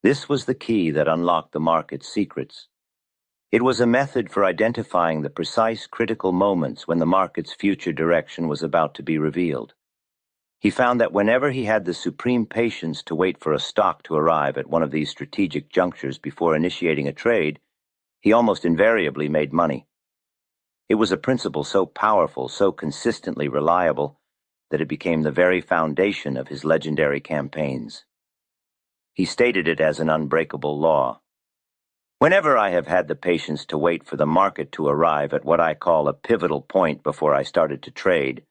This was the key that unlocked the market's secrets. It was a method for identifying the precise critical moments when the market's future direction was about to be revealed. He found that whenever he had the supreme patience to wait for a stock to arrive at one of these strategic junctures before initiating a trade, he almost invariably made money. It was a principle so powerful, so consistently reliable, that it became the very foundation of his legendary campaigns. He stated it as an unbreakable law. Whenever I have had the patience to wait for the market to arrive at what I call a pivotal point before I started to trade,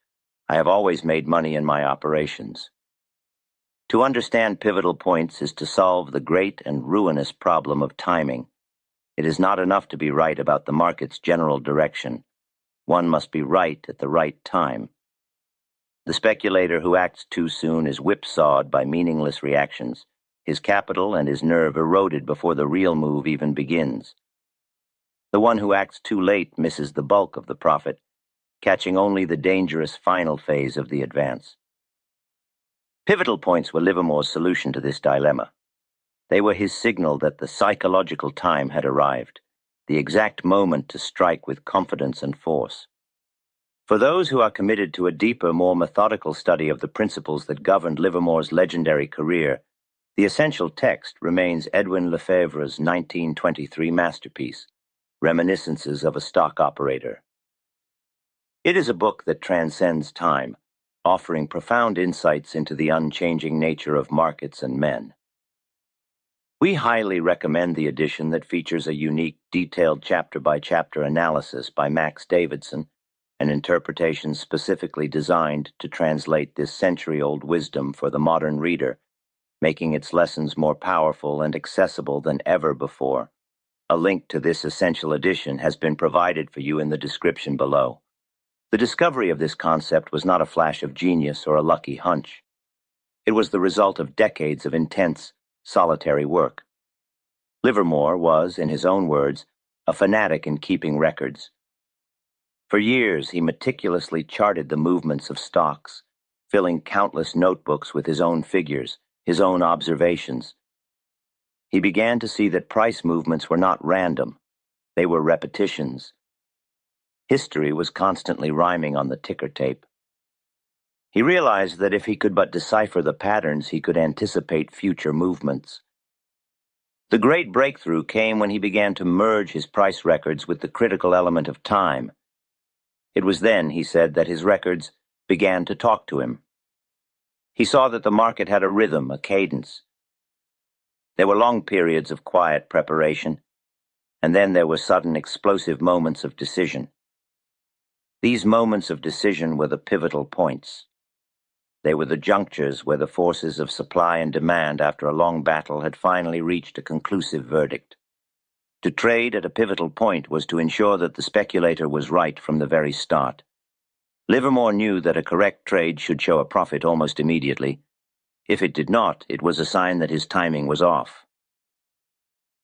I have always made money in my operations. To understand pivotal points is to solve the great and ruinous problem of timing. It is not enough to be right about the market's general direction. One must be right at the right time. The speculator who acts too soon is whipsawed by meaningless reactions, his capital and his nerve eroded before the real move even begins. The one who acts too late misses the bulk of the profit, catching only the dangerous final phase of the advance. Pivotal points were Livermore's solution to this dilemma. They were his signal that the psychological time had arrived, the exact moment to strike with confidence and force. For those who are committed to a deeper, more methodical study of the principles that governed Livermore's legendary career, the essential text remains Edwin Lefebvre's 1923 masterpiece, Reminiscences of a Stock Operator. It is a book that transcends time, offering profound insights into the unchanging nature of markets and men. We highly recommend the edition that features a unique, detailed chapter-by-chapter analysis by Max Davidson, an interpretation specifically designed to translate this century-old wisdom for the modern reader, making its lessons more powerful and accessible than ever before. A link to this essential edition has been provided for you in the description below. The discovery of this concept was not a flash of genius or a lucky hunch. It was the result of decades of intense, solitary work. Livermore was, in his own words, a fanatic in keeping records. For years, he meticulously charted the movements of stocks, filling countless notebooks with his own figures, his own observations. He began to see that price movements were not random. They were repetitions. History was constantly rhyming on the ticker tape. He realized that if he could but decipher the patterns, he could anticipate future movements. The great breakthrough came when he began to merge his price records with the critical element of time. It was then, he said, that his records began to talk to him. He saw that the market had a rhythm, a cadence. There were long periods of quiet preparation, and then there were sudden explosive moments of decision. These moments of decision were the pivotal points. They were the junctures where the forces of supply and demand after a long battle had finally reached a conclusive verdict. To trade at a pivotal point was to ensure that the speculator was right from the very start. Livermore knew that a correct trade should show a profit almost immediately. If it did not, it was a sign that his timing was off.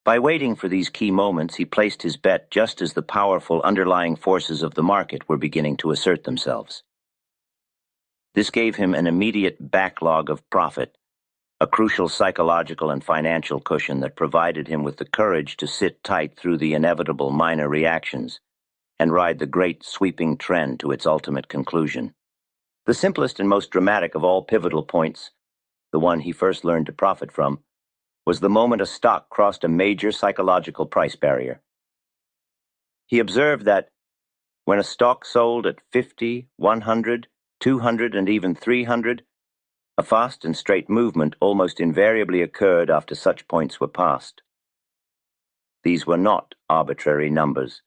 By waiting for these key moments, he placed his bet just as the powerful underlying forces of the market were beginning to assert themselves. This gave him an immediate backlog of profit, a crucial psychological and financial cushion that provided him with the courage to sit tight through the inevitable minor reactions and ride the great sweeping trend to its ultimate conclusion. The simplest and most dramatic of all pivotal points, the one he first learned to profit from, was the moment a stock crossed a major psychological price barrier. He observed that when a stock sold at 50, 100, 200, and even 300, a fast and straight movement almost invariably occurred after such points were passed. These were not arbitrary numbers.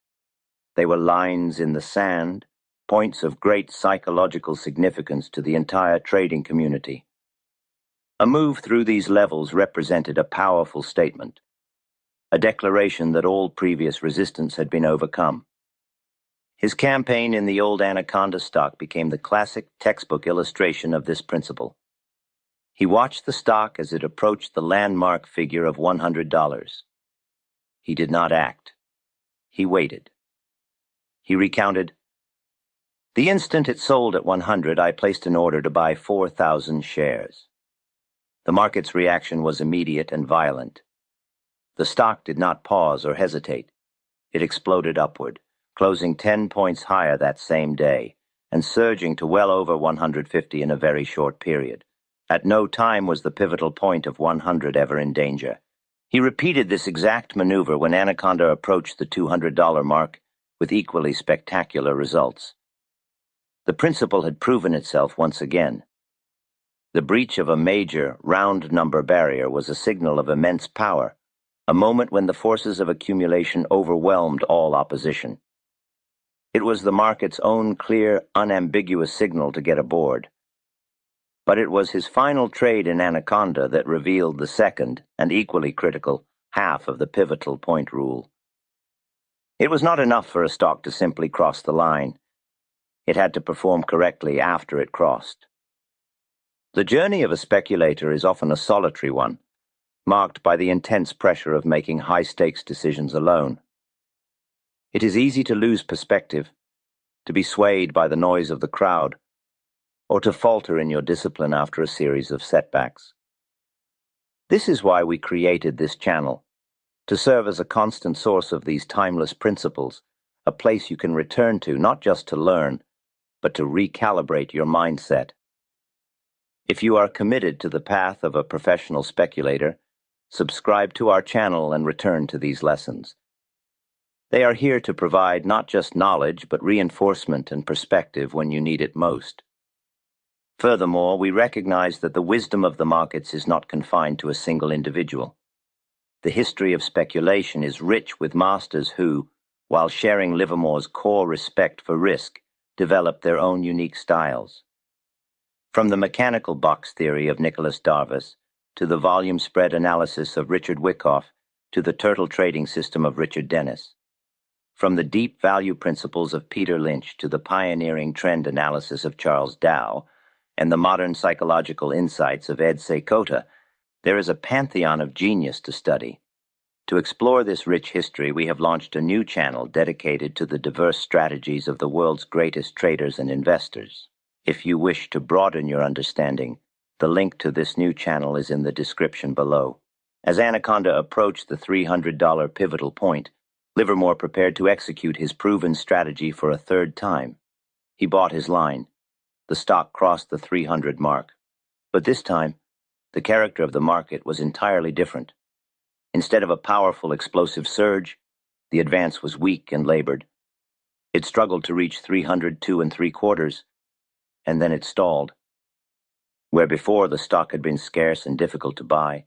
They were lines in the sand, points of great psychological significance to the entire trading community. A move through these levels represented a powerful statement, a declaration that all previous resistance had been overcome. His campaign in the old Anaconda stock became the classic textbook illustration of this principle. He watched the stock as it approached the landmark figure of $100. He did not act. He waited. He recounted, "The instant it sold at 100, I placed an order to buy 4,000 shares. The market's reaction was immediate and violent. The stock did not pause or hesitate. It exploded upward, closing 10 points higher that same day, and surging to well over 150 in a very short period. At no time was the pivotal point of 100 ever in danger. He repeated this exact maneuver when Anaconda approached the $200 mark, with equally spectacular results. The principle had proven itself once again. The breach of a major, round number barrier was a signal of immense power, a moment when the forces of accumulation overwhelmed all opposition. It was the market's own clear, unambiguous signal to get aboard. But it was his final trade in Anaconda that revealed the second, and equally critical, half of the pivotal point rule. It was not enough for a stock to simply cross the line. It had to perform correctly after it crossed. The journey of a speculator is often a solitary one, marked by the intense pressure of making high-stakes decisions alone. It is easy to lose perspective, to be swayed by the noise of the crowd, or to falter in your discipline after a series of setbacks. This is why we created this channel, to serve as a constant source of these timeless principles, a place you can return to not just to learn, but to recalibrate your mindset. If you are committed to the path of a professional speculator, subscribe to our channel and return to these lessons. They are here to provide not just knowledge, but reinforcement and perspective when you need it most. Furthermore, we recognize that the wisdom of the markets is not confined to a single individual. The history of speculation is rich with masters who, while sharing Livermore's core respect for risk, developed their own unique styles. From the mechanical box theory of Nicholas Darvas, to the volume spread analysis of Richard Wyckoff, to the turtle trading system of Richard Dennis. From the deep value principles of Peter Lynch to the pioneering trend analysis of Charles Dow, and the modern psychological insights of Ed Seykota, there is a pantheon of genius to study. To explore this rich history, we have launched a new channel dedicated to the diverse strategies of the world's greatest traders and investors. If you wish to broaden your understanding, the link to this new channel is in the description below. As Anaconda approached the $300 pivotal point, Livermore prepared to execute his proven strategy for a third time. He bought his line. The stock crossed the 300 mark. But this time, the character of the market was entirely different. Instead of a powerful, explosive surge, the advance was weak and labored. It struggled to reach 302 3/4, and then it stalled. Where before the stock had been scarce and difficult to buy,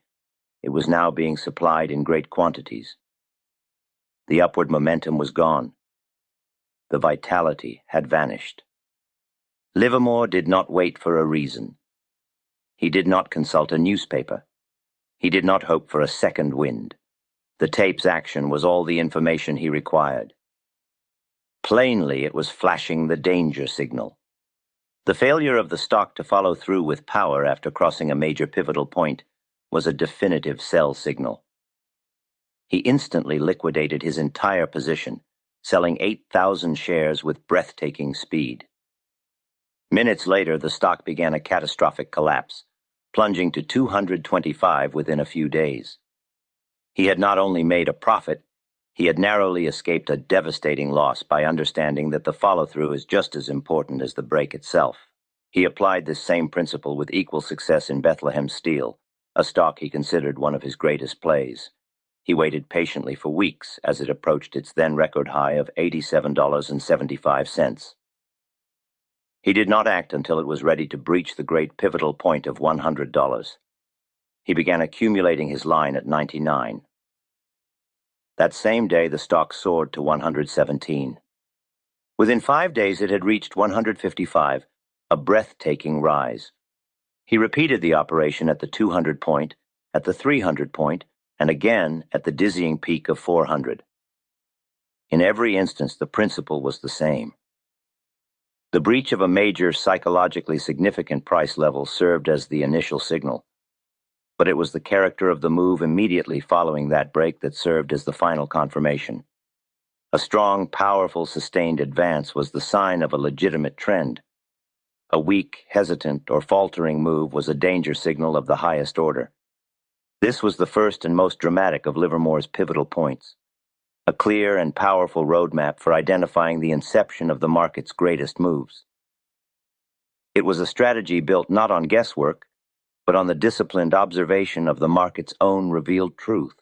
it was now being supplied in great quantities. The upward momentum was gone. The vitality had vanished. Livermore did not wait for a reason. He did not consult a newspaper. He did not hope for a second wind. The tape's action was all the information he required. Plainly, it was flashing the danger signal. The failure of the stock to follow through with power after crossing a major pivotal point was a definitive sell signal. He instantly liquidated his entire position, selling 8,000 shares with breathtaking speed. Minutes later, the stock began a catastrophic collapse, plunging to 225 within a few days. He had not only made a profit, he had narrowly escaped a devastating loss by understanding that the follow-through is just as important as the break itself. He applied this same principle with equal success in Bethlehem Steel, a stock he considered one of his greatest plays. He waited patiently for weeks as it approached its then record high of $87.75. He did not act until it was ready to breach the great pivotal point of $100. He began accumulating his line at 99. That same day, the stock soared to 117. Within 5 days, it had reached 155, a breathtaking rise. He repeated the operation at the 200 point, at the 300 point, and again at the dizzying peak of 400. In every instance, the principle was the same. The breach of a major psychologically significant price level served as the initial signal. But it was the character of the move immediately following that break that served as the final confirmation. A strong, powerful, sustained advance was the sign of a legitimate trend. A weak, hesitant, or faltering move was a danger signal of the highest order. This was the first and most dramatic of Livermore's pivotal points, a clear and powerful roadmap for identifying the inception of the market's greatest moves. It was a strategy built not on guesswork, but on the disciplined observation of the market's own revealed truth.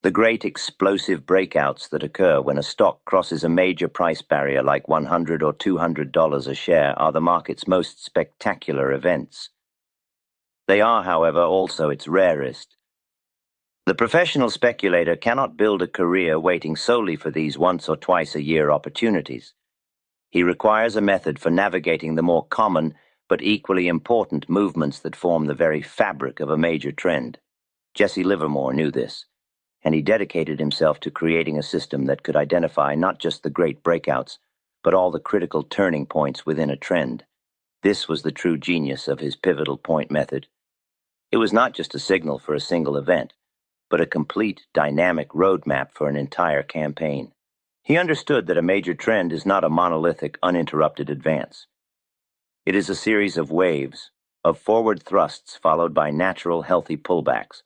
The great explosive breakouts that occur when a stock crosses a major price barrier like $100 or $200 a share are the market's most spectacular events. They are, however, also its rarest. The professional speculator cannot build a career waiting solely for these once or twice a year opportunities. He requires a method for navigating the more common but equally important movements that form the very fabric of a major trend. Jesse Livermore knew this, and he dedicated himself to creating a system that could identify not just the great breakouts, but all the critical turning points within a trend. This was the true genius of his pivotal point method. It was not just a signal for a single event, but a complete, dynamic roadmap for an entire campaign. He understood that a major trend is not a monolithic, uninterrupted advance. It is a series of waves, of forward thrusts followed by natural, healthy pullbacks.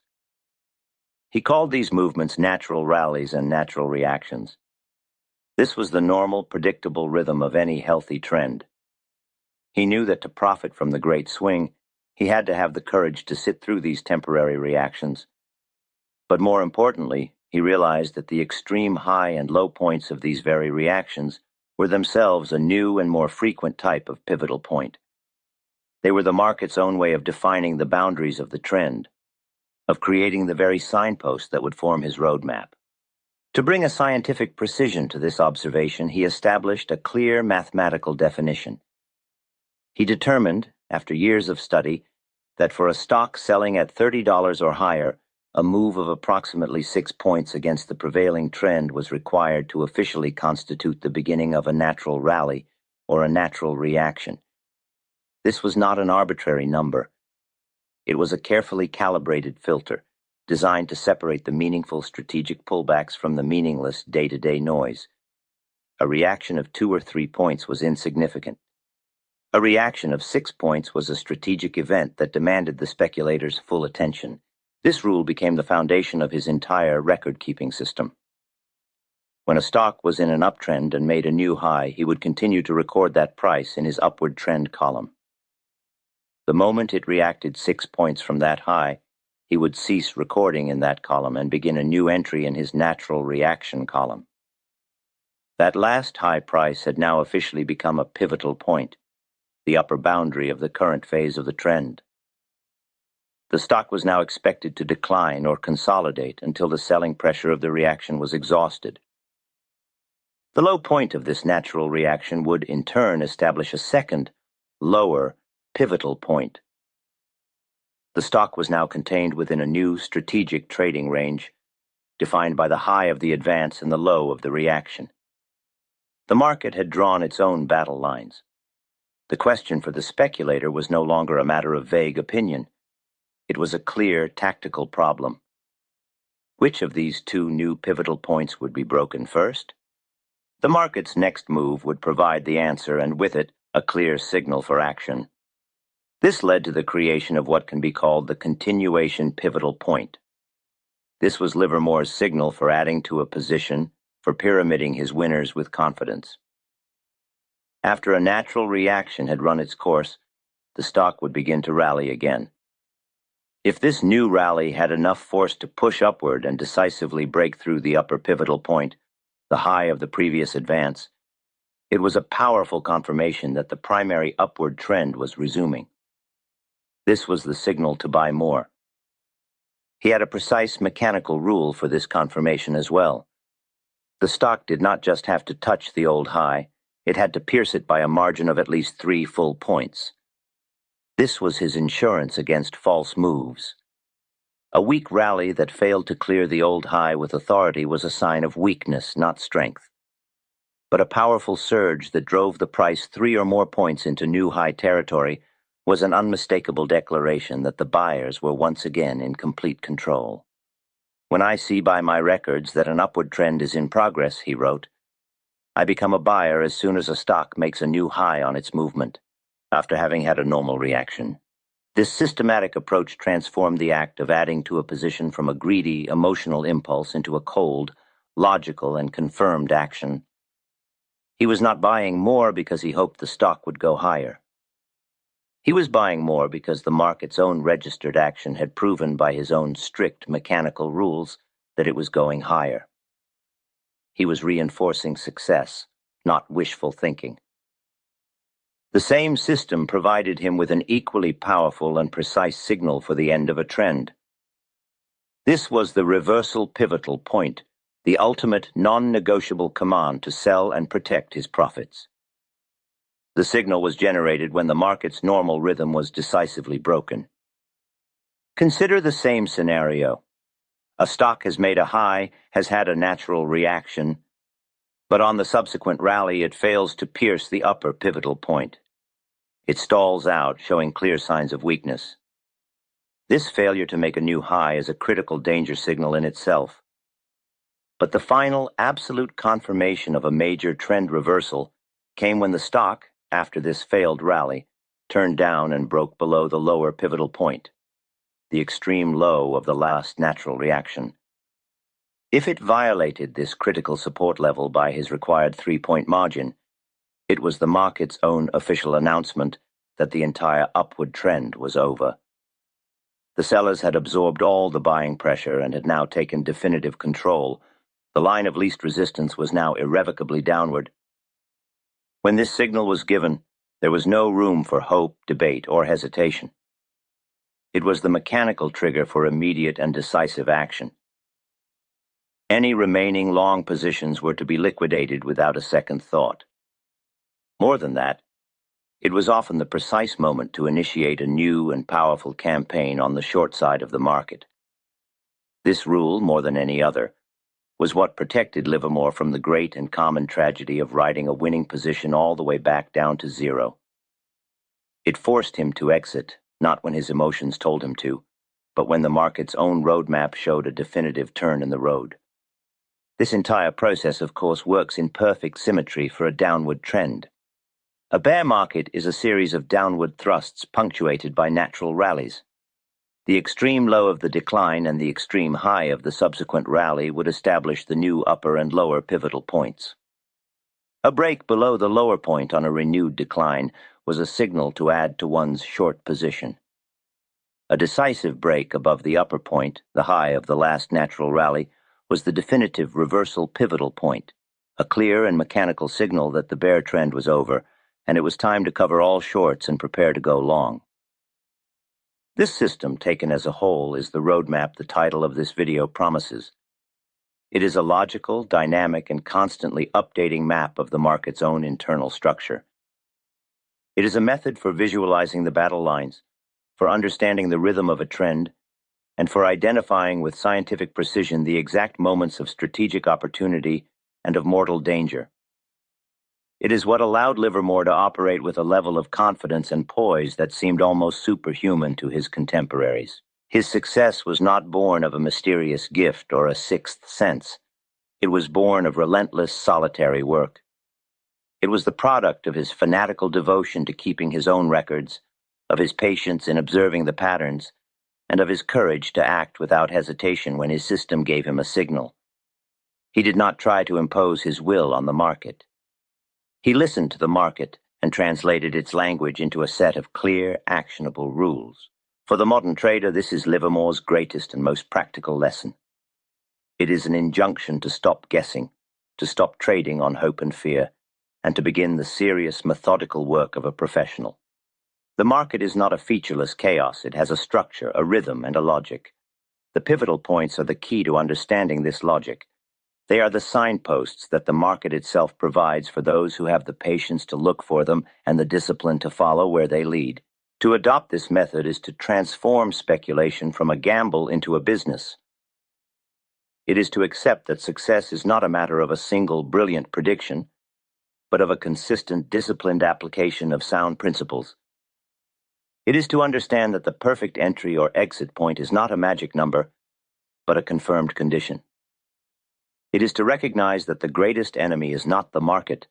He called these movements natural rallies and natural reactions. This was the normal, predictable rhythm of any healthy trend. He knew that to profit from the great swing, he had to have the courage to sit through these temporary reactions. But more importantly, he realized that the extreme high and low points of these very reactions were themselves a new and more frequent type of pivotal point. They were the market's own way of defining the boundaries of the trend, of creating the very signpost that would form his roadmap. To bring a scientific precision to this observation, he established a clear mathematical definition. He determined, after years of study, that for a stock selling at $30 or higher, a move of approximately 6 points against the prevailing trend was required to officially constitute the beginning of a natural rally or a natural reaction. This was not an arbitrary number. It was a carefully calibrated filter, designed to separate the meaningful strategic pullbacks from the meaningless day-to-day noise. A reaction of 2 or 3 points was insignificant. A reaction of 6 points was a strategic event that demanded the speculator's full attention. This rule became the foundation of his entire record-keeping system. When a stock was in an uptrend and made a new high, he would continue to record that price in his upward trend column. The moment it reacted 6 points from that high, he would cease recording in that column and begin a new entry in his natural reaction column. That last high price had now officially become a pivotal point, the upper boundary of the current phase of the trend. The stock was now expected to decline or consolidate until the selling pressure of the reaction was exhausted. The low point of this natural reaction would, in turn, establish a second, lower, pivotal point. The stock was now contained within a new strategic trading range, defined by the high of the advance and the low of the reaction. The market had drawn its own battle lines. The question for the speculator was no longer a matter of vague opinion. It was a clear, tactical problem. Which of these two new pivotal points would be broken first? The market's next move would provide the answer, and with it, a clear signal for action. This led to the creation of what can be called the continuation pivotal point. This was Livermore's signal for adding to a position, for pyramiding his winners with confidence. After a natural reaction had run its course, the stock would begin to rally again. If this new rally had enough force to push upward and decisively break through the upper pivotal point, the high of the previous advance, it was a powerful confirmation that the primary upward trend was resuming. This was the signal to buy more. He had a precise mechanical rule for this confirmation as well. The stock did not just have to touch the old high, it had to pierce it by a margin of at least 3 full points. This was his insurance against false moves. A weak rally that failed to clear the old high with authority was a sign of weakness, not strength. But a powerful surge that drove the price 3 or more points into new high territory was an unmistakable declaration that the buyers were once again in complete control. "When I see by my records that an upward trend is in progress," he wrote, "I become a buyer as soon as a stock makes a new high on its movement, after having had a normal reaction. This systematic approach transformed the act of adding to a position from a greedy, emotional impulse into a cold, logical, and confirmed action. He was not buying more because he hoped the stock would go higher. He was buying more because the market's own registered action had proven by his own strict mechanical rules that it was going higher. He was reinforcing success, not wishful thinking. The same system provided him with an equally powerful and precise signal for the end of a trend. This was the reversal pivotal point, the ultimate non-negotiable command to sell and protect his profits. The signal was generated when the market's normal rhythm was decisively broken. Consider the same scenario. A stock has made a high, has had a natural reaction, but on the subsequent rally it fails to pierce the upper pivotal point. It stalls out, showing clear signs of weakness. This failure to make a new high is a critical danger signal in itself. But the final, absolute confirmation of a major trend reversal came when the stock, after this failed rally, turned down and broke below the lower pivotal point, the extreme low of the last natural reaction. If it violated this critical support level by his required 3-point margin, it was the market's own official announcement that the entire upward trend was over. The sellers had absorbed all the buying pressure and had now taken definitive control. The line of least resistance was now irrevocably downward. When this signal was given, there was no room for hope, debate, or hesitation. It was the mechanical trigger for immediate and decisive action. Any remaining long positions were to be liquidated without a second thought. More than that, it was often the precise moment to initiate a new and powerful campaign on the short side of the market. This rule, more than any other, was what protected Livermore from the great and common tragedy of riding a winning position all the way back down to zero. It forced him to exit, not when his emotions told him to, but when the market's own roadmap showed a definitive turn in the road. This entire process, of course, works in perfect symmetry for a downward trend. A bear market is a series of downward thrusts punctuated by natural rallies. The extreme low of the decline and the extreme high of the subsequent rally would establish the new upper and lower pivotal points. A break below the lower point on a renewed decline was a signal to add to one's short position. A decisive break above the upper point, the high of the last natural rally, was the definitive reversal pivotal point, a clear and mechanical signal that the bear trend was over, and it was time to cover all shorts and prepare to go long. This system, taken as a whole, is the roadmap the title of this video promises. It is a logical, dynamic, and constantly updating map of the market's own internal structure. It is a method for visualizing the battle lines, for understanding the rhythm of a trend, and for identifying with scientific precision the exact moments of strategic opportunity and of mortal danger. It is what allowed Livermore to operate with a level of confidence and poise that seemed almost superhuman to his contemporaries. His success was not born of a mysterious gift or a sixth sense. It was born of relentless, solitary work. It was the product of his fanatical devotion to keeping his own records, of his patience in observing the patterns, and of his courage to act without hesitation when his system gave him a signal. He did not try to impose his will on the market. He listened to the market and translated its language into a set of clear, actionable rules. For the modern trader, this is Livermore's greatest and most practical lesson. It is an injunction to stop guessing, to stop trading on hope and fear, and to begin the serious, methodical work of a professional. The market is not a featureless chaos. It has a structure, a rhythm, and a logic. The pivotal points are the key to understanding this logic. They are the signposts that the market itself provides for those who have the patience to look for them and the discipline to follow where they lead. To adopt this method is to transform speculation from a gamble into a business. It is to accept that success is not a matter of a single brilliant prediction, but of a consistent, disciplined application of sound principles. It is to understand that the perfect entry or exit point is not a magic number, but a confirmed condition. It is to recognize that the greatest enemy is not the market,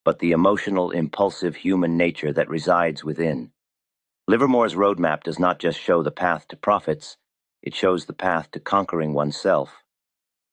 but the emotional, impulsive human nature that resides within. Livermore's roadmap does not just show the path to profits, it shows the path to conquering oneself.